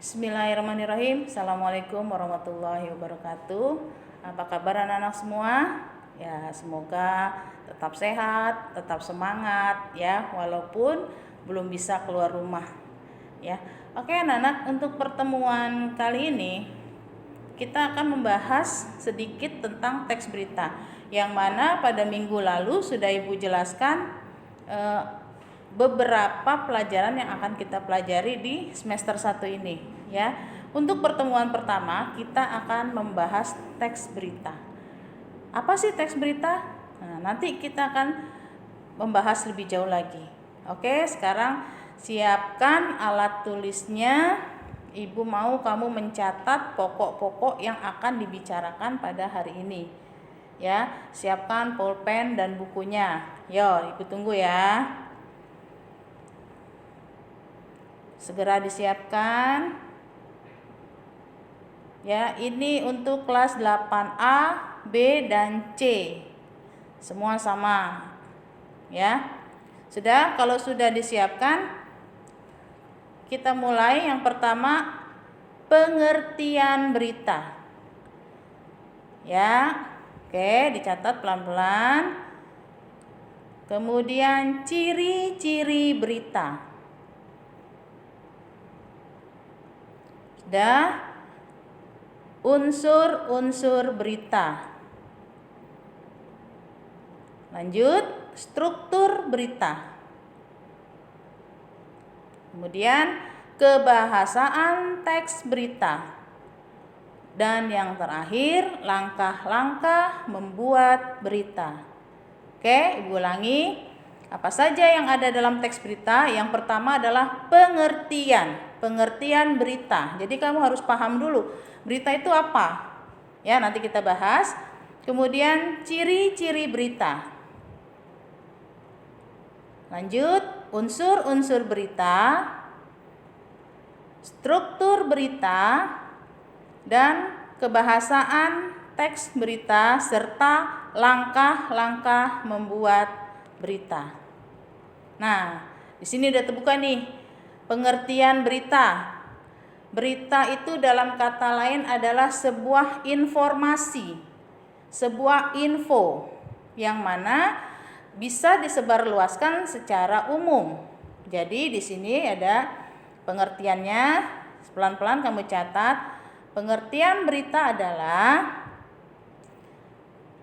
Bismillahirrahmanirrahim. Assalamualaikum warahmatullahi wabarakatuh. Apa kabar anak-anak semua? Ya, semoga tetap sehat, tetap semangat ya, walaupun belum bisa keluar rumah. Ya. Oke, anak-anak, untuk pertemuan kali ini kita akan membahas sedikit tentang teks berita, yang mana pada minggu lalu sudah Ibu jelaskan beberapa pelajaran yang akan kita pelajari di semester 1 ini ya. Untuk pertemuan pertama kita akan membahas teks berita. Apa sih teks berita? Nah, nanti kita akan membahas lebih jauh lagi. Oke, sekarang siapkan alat tulisnya. Ibu mau kamu mencatat pokok-pokok yang akan dibicarakan pada hari ini. Ya, siapkan pulpen dan bukunya. Yo, Ibu tunggu ya. Segera disiapkan. Ya, ini untuk kelas 8A, B, dan C. Semua sama. Ya. Sudah, kalau sudah disiapkan, kita mulai. Yang pertama, pengertian berita. Ya. Oke, dicatat pelan-pelan. Kemudian ciri-ciri berita. Sudah, unsur-unsur berita. Lanjut, struktur berita. Kemudian kebahasaan teks berita. Dan yang terakhir, langkah-langkah membuat berita. Oke, Ibu ulangi. Apa saja yang ada dalam teks berita? Yang pertama adalah pengertian berita. Jadi kamu harus paham dulu berita itu apa. Ya, nanti kita bahas. Kemudian ciri-ciri berita. Lanjut, unsur-unsur berita, struktur berita, dan kebahasaan teks berita serta langkah-langkah membuat berita. Nah, di sini udah terbuka nih pengertian berita. Berita itu dalam kata lain adalah sebuah informasi, sebuah info yang mana bisa disebarluaskan secara umum. Jadi di sini ada pengertiannya, pelan-pelan kamu catat. Pengertian berita adalah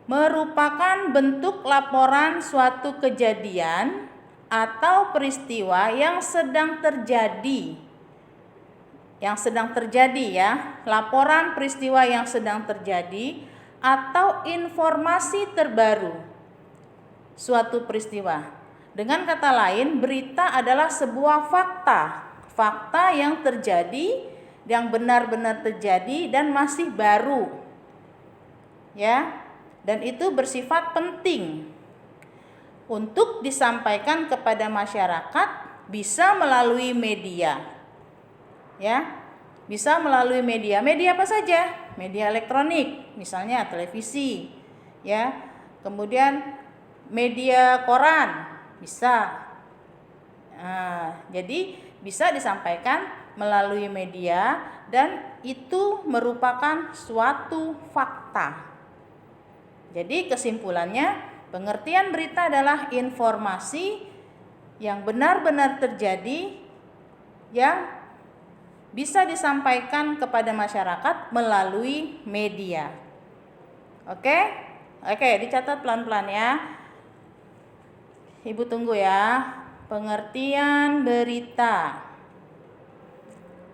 merupakan bentuk laporan suatu kejadian atau peristiwa yang sedang terjadi. Yang sedang terjadi ya, laporan peristiwa yang sedang terjadi atau informasi terbaru suatu peristiwa. Dengan kata lain, berita adalah sebuah fakta yang terjadi, yang benar-benar terjadi dan masih baru. Ya. Dan itu bersifat penting untuk disampaikan kepada masyarakat, bisa melalui media. Ya. Bisa melalui media. Media apa saja? Media elektronik, misalnya televisi, ya. Kemudian media koran bisa. Nah, jadi bisa disampaikan melalui media dan itu merupakan suatu fakta. Jadi kesimpulannya, pengertian berita adalah informasi yang benar-benar terjadi yang bisa disampaikan kepada masyarakat melalui media. Oke, dicatat pelan-pelan ya. Ibu tunggu ya. Pengertian berita.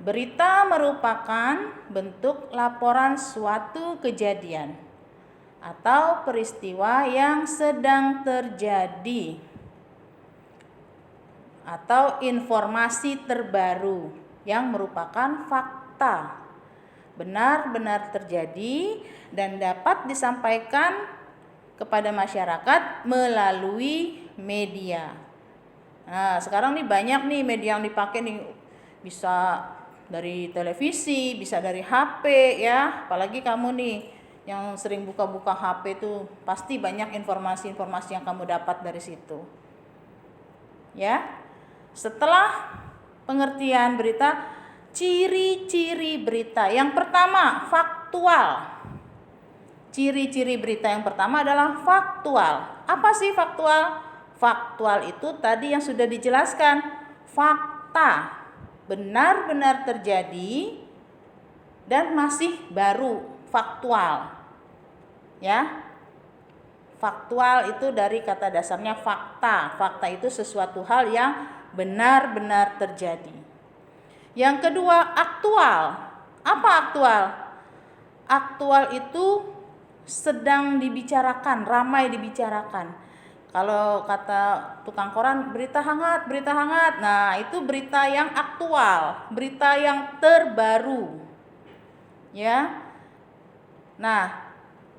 Berita merupakan bentuk laporan suatu kejadian atau peristiwa yang sedang terjadi atau informasi terbaru yang merupakan fakta, benar-bear terjadi dan dapat disampaikan kepada masyarakat melalui media. Nah, sekarang nih banyak nih media yang dipakai nih, bisa dari televisi, bisa dari HP ya. Apalagi kamu nih yang sering buka-buka HP itu pasti banyak informasi-informasi yang kamu dapat dari situ. Ya. Setelah pengertian berita, ciri-ciri berita. Yang pertama, faktual. Ciri-ciri berita yang pertama adalah faktual. Apa sih faktual? Faktual itu tadi yang sudah dijelaskan, fakta, benar-benar terjadi dan masih baru, faktual. Ya. Faktual itu dari kata dasarnya fakta. Fakta itu sesuatu hal yang benar-benar terjadi. Yang kedua, aktual. Apa aktual? Aktual itu sedang dibicarakan, ramai dibicarakan. Kalau kata tukang koran, berita hangat, berita hangat. Nah, itu berita yang aktual, berita yang terbaru. Ya. Nah,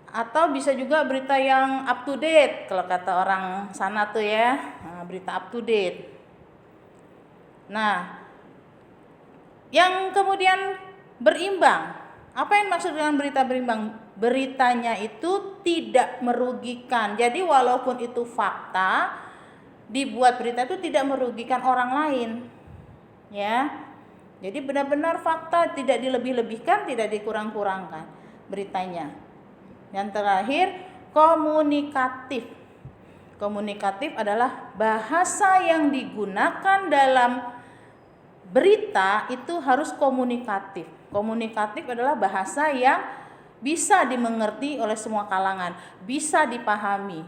atau bisa juga berita yang up to date, kalau kata orang sana tuh ya, berita up to date. Nah, yang kemudian berimbang. Apa yang maksud dengan berita berimbang? Beritanya itu tidak merugikan. Jadi walaupun itu fakta, dibuat berita itu tidak merugikan orang lain. Ya. Jadi benar-benar fakta, tidak dilebih-lebihkan, tidak dikurang-kurangkan beritanya. Yang terakhir, komunikatif. Komunikatif adalah bahasa yang digunakan dalam berita itu harus komunikatif. Komunikatif adalah bahasa yang bisa dimengerti oleh semua kalangan, bisa dipahami.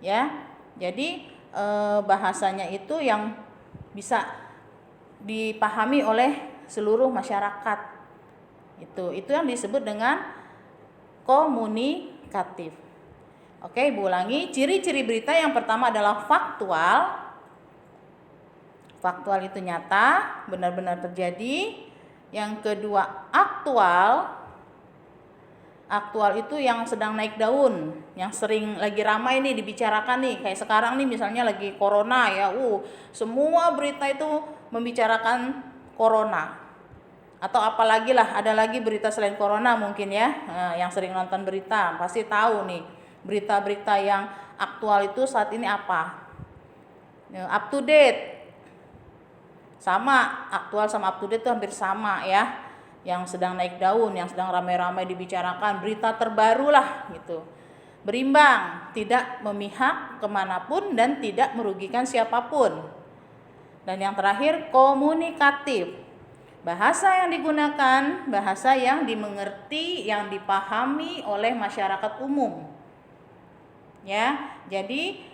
Ya. Jadi bahasanya itu yang bisa dipahami oleh seluruh masyarakat. Itu yang disebut dengan komunikatif. Oke, Ibu ulangi. Ciri-ciri berita yang pertama adalah faktual. Faktual itu nyata, benar-benar terjadi. Yang kedua, aktual. Aktual itu yang sedang naik daun, yang sering lagi ramai nih dibicarakan nih. Kayak sekarang nih misalnya lagi corona ya. Semua berita itu membicarakan corona. Atau apalagi lah, ada lagi berita selain corona mungkin ya. Yang sering nonton berita pasti tahu nih, berita-berita yang aktual itu saat ini apa. Up to date. Sama, aktual sama up to date itu hampir sama ya. Yang sedang naik daun, yang sedang ramai-ramai dibicarakan, berita terbaru lah gitu. Berimbang, tidak memihak kemanapun dan tidak merugikan siapapun. Dan yang terakhir, komunikatif. Bahasa yang digunakan, bahasa yang dimengerti, yang dipahami oleh masyarakat umum. Ya, jadi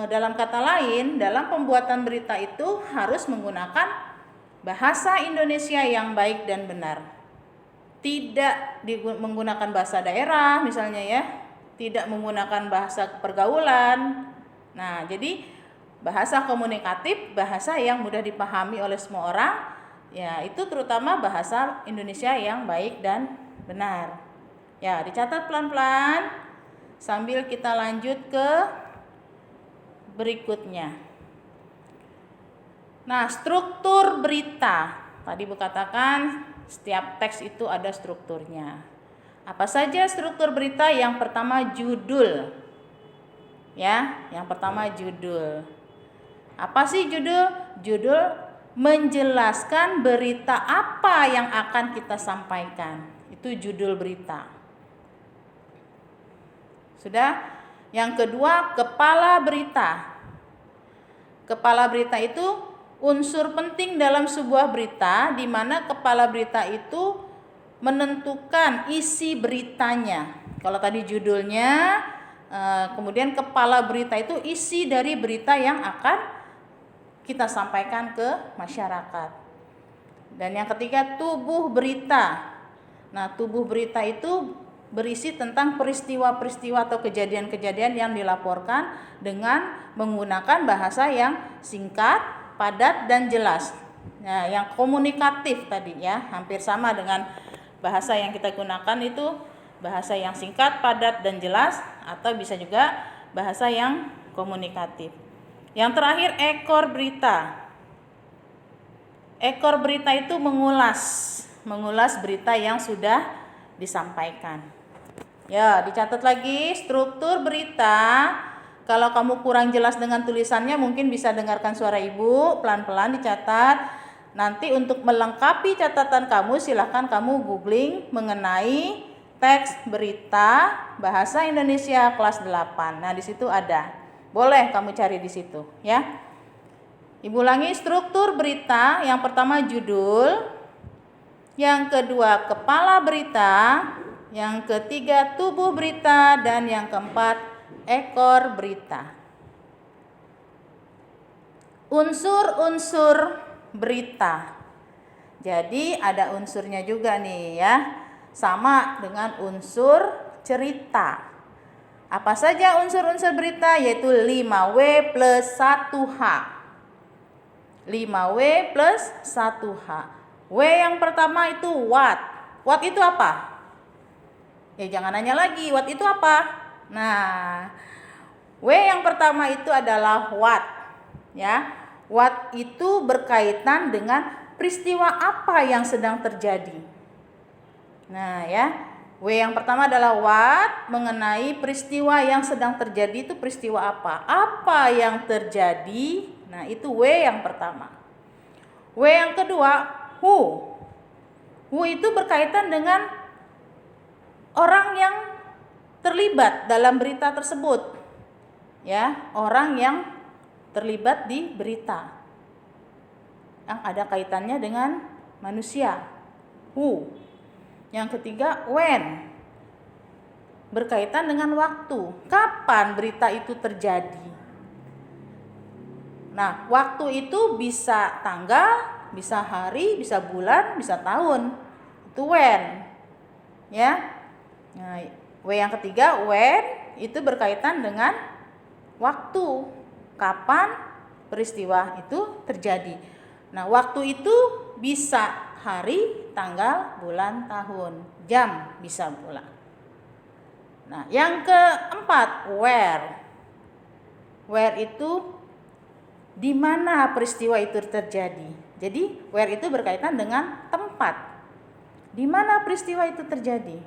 dalam kata lain, dalam pembuatan berita itu harus menggunakan bahasa Indonesia yang baik dan benar. Tidak menggunakan bahasa daerah misalnya ya, tidak menggunakan bahasa pergaulan. Nah, jadi bahasa komunikatif, bahasa yang mudah dipahami oleh semua orang, ya itu terutama bahasa Indonesia yang baik dan benar. Ya, dicatat pelan-pelan sambil kita lanjut ke berikutnya. Nah, struktur berita. Tadi Bu katakan setiap teks itu ada strukturnya. Apa saja struktur berita? Yang pertama judul. Ya, yang pertama judul. Apa sih judul? Judul menjelaskan berita apa yang akan kita sampaikan. Itu judul berita. Sudah? Yang kedua, kepala berita. Kepala berita itu unsur penting dalam sebuah berita, di mana kepala berita itu menentukan isi beritanya. Kalau tadi judulnya, kemudian kepala berita itu isi dari berita yang akan kita sampaikan ke masyarakat. Dan yang ketiga, tubuh berita. Nah, tubuh berita itu berisi tentang peristiwa-peristiwa atau kejadian-kejadian yang dilaporkan dengan menggunakan bahasa yang singkat, padat dan jelas. Nah, yang komunikatif tadi ya, hampir sama dengan bahasa yang kita gunakan itu bahasa yang singkat, padat dan jelas, atau bisa juga bahasa yang komunikatif. Yang terakhir, ekor berita. Ekor berita itu mengulas berita yang sudah disampaikan. Ya, dicatat lagi struktur berita. Kalau kamu kurang jelas dengan tulisannya, mungkin bisa dengarkan suara Ibu, pelan-pelan dicatat. nanti untuk melengkapi catatan kamu silahkan kamu googling mengenai teks berita bahasa Indonesia kelas 8. Nah, di situ ada. Boleh kamu cari di situ, ya. Ibu ulangi struktur berita. Yang pertama judul, yang kedua kepala berita, yang ketiga tubuh berita, dan yang keempat ekor berita. Unsur-unsur berita. Jadi ada unsurnya juga nih ya. Sama dengan unsur cerita. Apa saja unsur-unsur berita? Yaitu 5W plus 1H. 5W plus 1H. W yang pertama itu what. What itu apa? Ya jangan nanya lagi, what itu apa? Nah, W yang pertama itu adalah what. Ya. What itu berkaitan dengan peristiwa apa yang sedang terjadi. Nah ya, W yang pertama adalah what, mengenai peristiwa yang sedang terjadi itu peristiwa apa. Apa yang terjadi, nah itu W yang pertama. W yang kedua, who. Who itu berkaitan dengan orang yang terlibat dalam berita tersebut. Ya, orang yang terlibat di berita yang ada kaitannya dengan manusia. Who. Yang ketiga when, berkaitan dengan waktu, kapan berita itu terjadi. Nah, waktu itu bisa tanggal, bisa hari, bisa bulan, bisa tahun. Itu when. Ya. Nah, W yang ketiga when itu berkaitan dengan waktu, kapan peristiwa itu terjadi. Nah, waktu itu bisa hari, tanggal, bulan, tahun, jam, bisa pula. Nah, yang keempat, where. Where itu di mana peristiwa itu terjadi. Jadi, where itu berkaitan dengan tempat. Di mana peristiwa itu terjadi.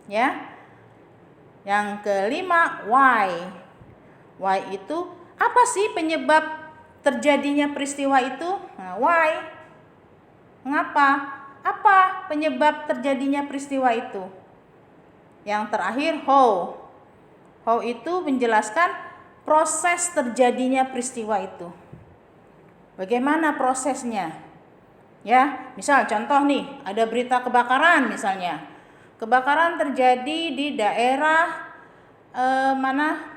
Ya. Yang kelima, why. Why itu apa sih penyebab terjadinya peristiwa itu? Nah, why? Mengapa? Apa penyebab terjadinya peristiwa itu? Yang terakhir, how. How itu menjelaskan proses terjadinya peristiwa itu. Bagaimana prosesnya? Ya, misal contoh nih, ada berita kebakaran misalnya. Kebakaran terjadi di daerah mana?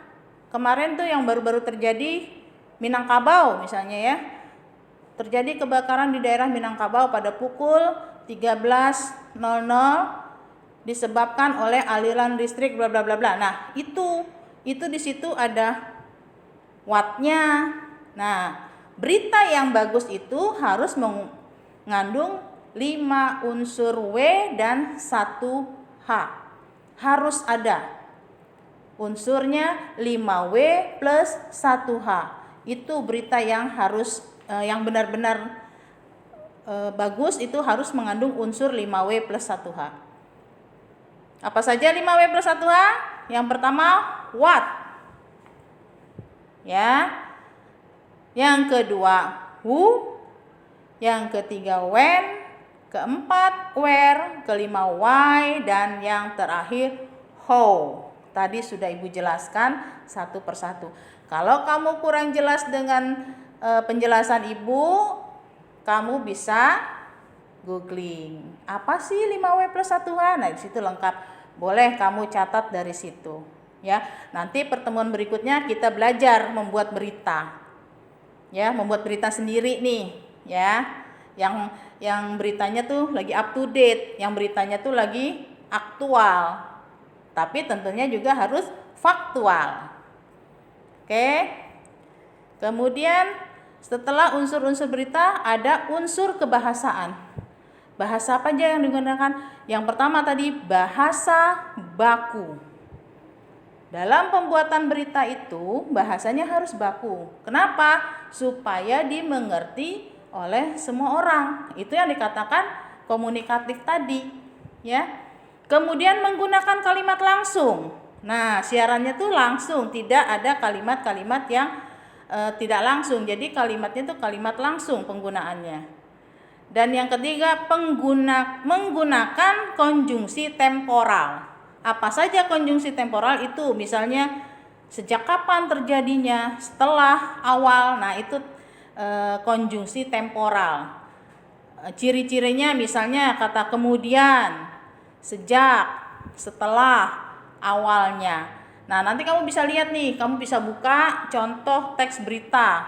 Kemarin tuh yang baru-baru terjadi Minangkabau misalnya ya. Terjadi kebakaran di daerah Minangkabau pada pukul 13.00 disebabkan oleh aliran listrik bla bla bla bla. Nah, itu di situ ada what-nya. Nah, berita yang bagus itu harus mengandung 5 unsur W dan 1H. Harus ada. Unsurnya 5W plus 1H. Itu berita yang harus yang benar-benar bagus itu harus mengandung unsur 5W plus 1H. Apa saja 5W plus 1H? Yang pertama, what. Ya. Yang kedua, who. Yang ketiga, when. Keempat, where. Kelima, why. Dan yang terakhir, how. Tadi sudah Ibu jelaskan satu persatu. Kalau kamu kurang jelas dengan penjelasan Ibu, kamu bisa googling. Apa sih 5W plus 1H? Nah, di situ lengkap. Boleh kamu catat dari situ. Ya, nanti pertemuan berikutnya kita belajar membuat berita. Ya, membuat berita sendiri nih, ya. Yang beritanya tuh lagi up to date, yang beritanya tuh lagi aktual. Tapi tentunya juga harus faktual. Oke. Kemudian setelah unsur-unsur berita ada unsur kebahasaan. Bahasa apa aja yang digunakan? Yang pertama tadi bahasa baku. Dalam pembuatan berita itu bahasanya harus baku. Kenapa? Supaya dimengerti oleh semua orang. Itu yang dikatakan komunikatif tadi, ya. Kemudian menggunakan kalimat langsung. Nah, siarannya tuh langsung, tidak ada kalimat-kalimat yang tidak langsung. Jadi kalimatnya itu kalimat langsung penggunaannya. Dan yang ketiga, menggunakan konjungsi temporal. Apa saja konjungsi temporal itu? Misalnya sejak kapan terjadinya, setelah, awal. Nah, itu konjungsi temporal. Ciri-cirinya misalnya kata kemudian, sejak, setelah, awalnya. Nah, nanti kamu bisa lihat nih, kamu bisa buka contoh teks berita.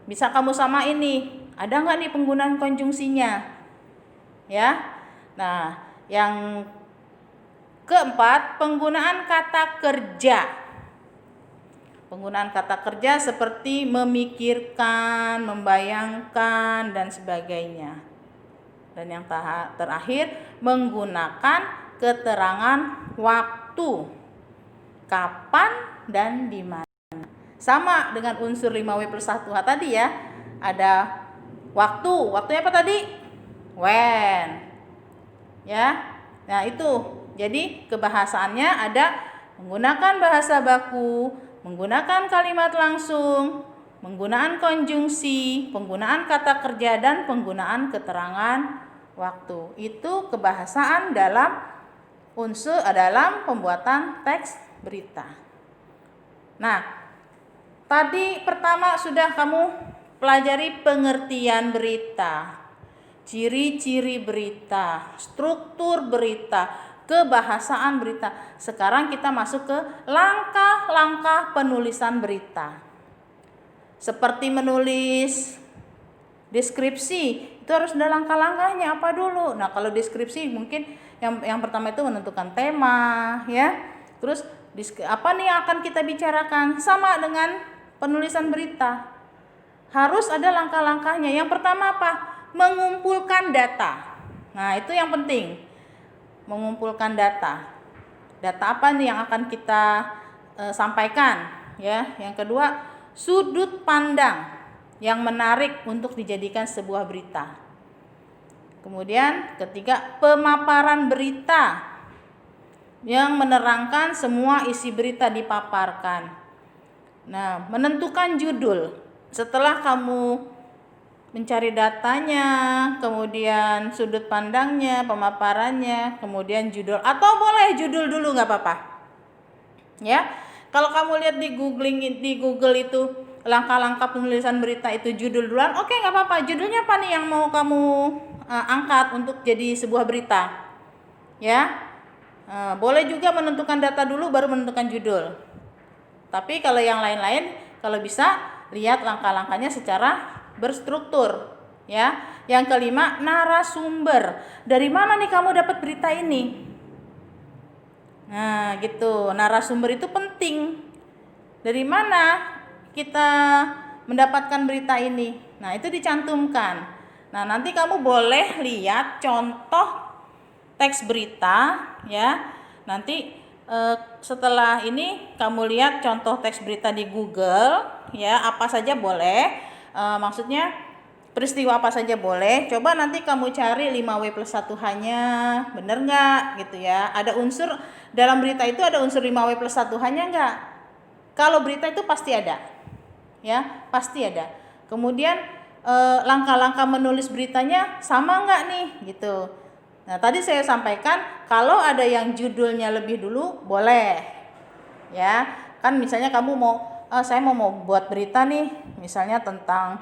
Bisa kamu samain nih, ada nggak nih penggunaan konjungsinya? Ya. Nah, yang keempat, penggunaan kata kerja. Penggunaan kata kerja seperti memikirkan, membayangkan, dan sebagainya. Dan yang terakhir, menggunakan keterangan waktu. Kapan dan di mana. Sama dengan unsur 5W+1H tadi ya. Ada waktu. Waktunya apa tadi? When. Ya. Nah, itu. Jadi kebahasaannya ada menggunakan bahasa baku, menggunakan kalimat langsung, penggunaan konjungsi, penggunaan kata kerja, dan penggunaan keterangan waktu. Itu kebahasaan dalam dalam pembuatan teks berita. Nah, tadi pertama sudah kamu pelajari pengertian berita, ciri-ciri berita, struktur berita, kebahasaan berita. Sekarang kita masuk ke langkah-langkah penulisan berita. Seperti menulis deskripsi, itu harus ada langkah-langkahnya apa dulu. Nah, kalau deskripsi mungkin yang pertama itu menentukan tema, ya. Terus apa nih yang akan kita bicarakan? Sama dengan penulisan berita. Harus ada langkah-langkahnya. Yang pertama apa? Mengumpulkan data. Nah, itu yang penting. Mengumpulkan data. Data apa nih yang akan kita sampaikan, ya? Yang kedua, sudut pandang yang menarik untuk dijadikan sebuah berita. Kemudian ketiga, pemaparan berita yang menerangkan semua isi berita dipaparkan. Nah, menentukan judul. Setelah kamu mencari datanya, kemudian sudut pandangnya, pemaparannya, kemudian judul. Atau boleh judul dulu, nggak apa-apa. Ya, kalau kamu lihat di Google itu langkah-langkah penulisan berita itu judul duluan, oke, nggak apa-apa. Judulnya apa nih yang mau kamu angkat untuk jadi sebuah berita? Ya, boleh juga menentukan data dulu baru menentukan judul. Tapi kalau yang lain-lain, kalau bisa lihat langkah-langkahnya secara berstruktur. Ya, yang kelima, narasumber. Dari mana nih kamu dapat berita ini? Nah, gitu. Narasumber itu penting. Dari mana kita mendapatkan berita ini? Nah, itu dicantumkan. Nah, nanti kamu boleh lihat contoh teks berita, ya. Nanti setelah ini kamu lihat contoh teks berita di Google, ya, apa saja boleh. Maksudnya peristiwa apa saja boleh. Coba nanti kamu cari 5W+1H-nya, bener nggak gitu ya. Ada unsur dalam berita itu, ada unsur 5W+1H-nya nggak? Kalau berita itu pasti ada, ya, pasti ada. Kemudian langkah-langkah menulis beritanya sama nggak nih gitu. Nah, tadi saya sampaikan kalau ada yang judulnya lebih dulu boleh, ya. Kan misalnya kamu saya mau buat berita nih, misalnya tentang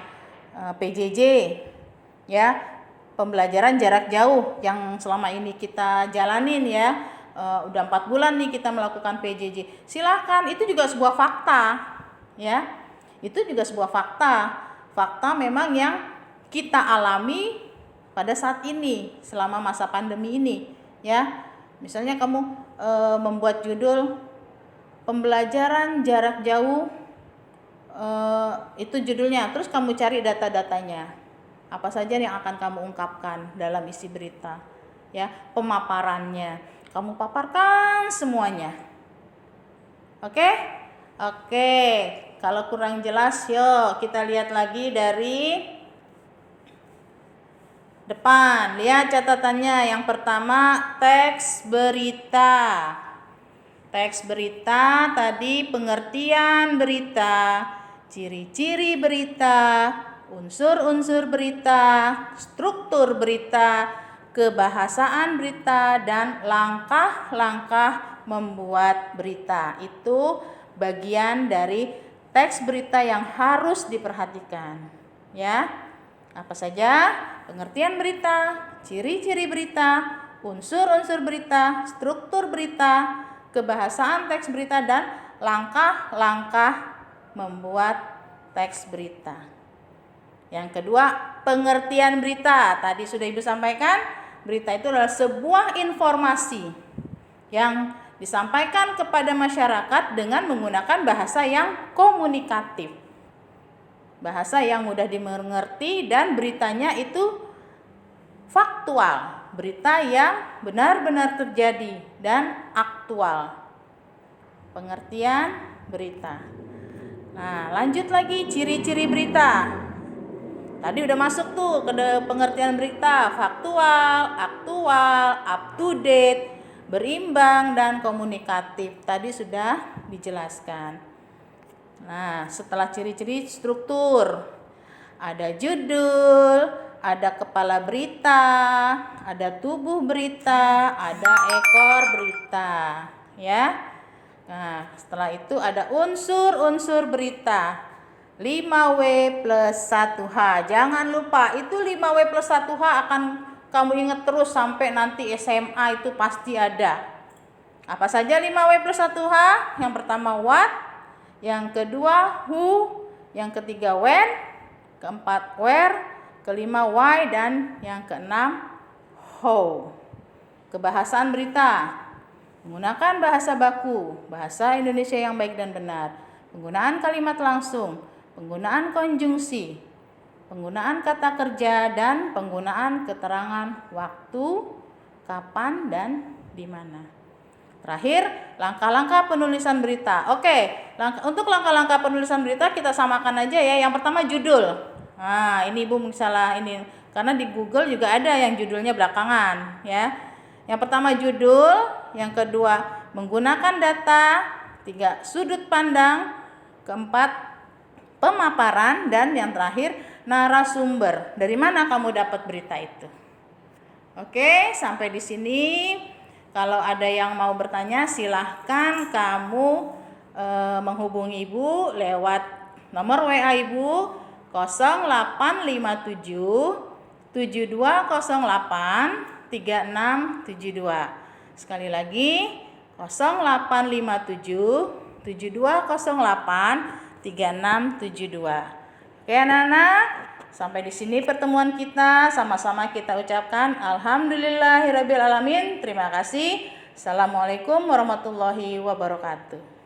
PJJ, ya, pembelajaran jarak jauh yang selama ini kita jalanin, ya. Udah 4 bulan nih kita melakukan PJJ. Silahkan, itu juga sebuah fakta, ya. Itu juga sebuah fakta. Fakta memang yang kita alami pada saat ini selama masa pandemi ini, ya. Misalnya kamu membuat judul pembelajaran jarak jauh, itu judulnya. Terus kamu cari data-datanya. Apa saja yang akan kamu ungkapkan dalam isi berita, ya. Pemaparannya kamu paparkan semuanya. Oke? Oke. Kalau kurang jelas, yuk kita lihat lagi dari depan. Lihat catatannya. Yang pertama, teks berita. Teks berita tadi pengertian berita. ciri-ciri berita, unsur-unsur berita, struktur berita, kebahasaan berita, dan langkah-langkah membuat berita. Itu bagian dari teks berita yang harus diperhatikan. Ya, apa saja? Pengertian berita, ciri-ciri berita, unsur-unsur berita, struktur berita, kebahasaan teks berita, dan langkah-langkah membuat teks berita. Yang kedua, pengertian berita. Tadi sudah Ibu sampaikan, berita itu adalah sebuah informasi yang disampaikan kepada masyarakat dengan menggunakan bahasa yang komunikatif. Bahasa yang mudah dimengerti dan beritanya itu faktual. Berita yang benar-benar terjadi dan aktual. Pengertian berita. Nah, lanjut lagi ciri-ciri berita. Tadi udah masuk tuh ke pengertian berita, faktual, aktual, up to date, berimbang, dan komunikatif. Tadi sudah dijelaskan. Nah, setelah ciri-ciri struktur, ada judul, ada kepala berita, ada tubuh berita, ada ekor berita, ya. Nah, setelah itu ada unsur-unsur berita. 5W plus 1H. Jangan lupa, itu 5W plus 1H akan kamu ingat terus sampai nanti SMA, itu pasti ada. Apa saja 5W plus 1H? Yang pertama what, yang kedua who, yang ketiga when, keempat where, kelima why, dan yang keenam how. Kebahasaan berita. Menggunakan bahasa baku, bahasa Indonesia yang baik dan benar. Penggunaan kalimat langsung, penggunaan konjungsi, penggunaan kata kerja, dan penggunaan keterangan waktu, kapan, dan di mana. Terakhir, langkah-langkah penulisan berita. Oke, untuk langkah-langkah penulisan berita kita samakan aja ya. Yang pertama judul. Nah, ini Ibu salah ini karena di Google juga ada yang judulnya belakangan ya. Yang pertama judul, yang kedua menggunakan data, tiga sudut pandang, keempat pemaparan, dan yang terakhir narasumber. Dari mana kamu dapat berita itu? Oke, sampai di sini. Kalau ada yang mau bertanya, silahkan kamu menghubungi Ibu lewat nomor WA Ibu 0857 7208 3672. Sekali lagi 0857 7208 3672. Oke anak-anak, sampai di sini pertemuan kita. Sama-sama kita ucapkan alhamdulillahirabbil alamin. Terima kasih. Assalamualaikum warahmatullahi wabarakatuh.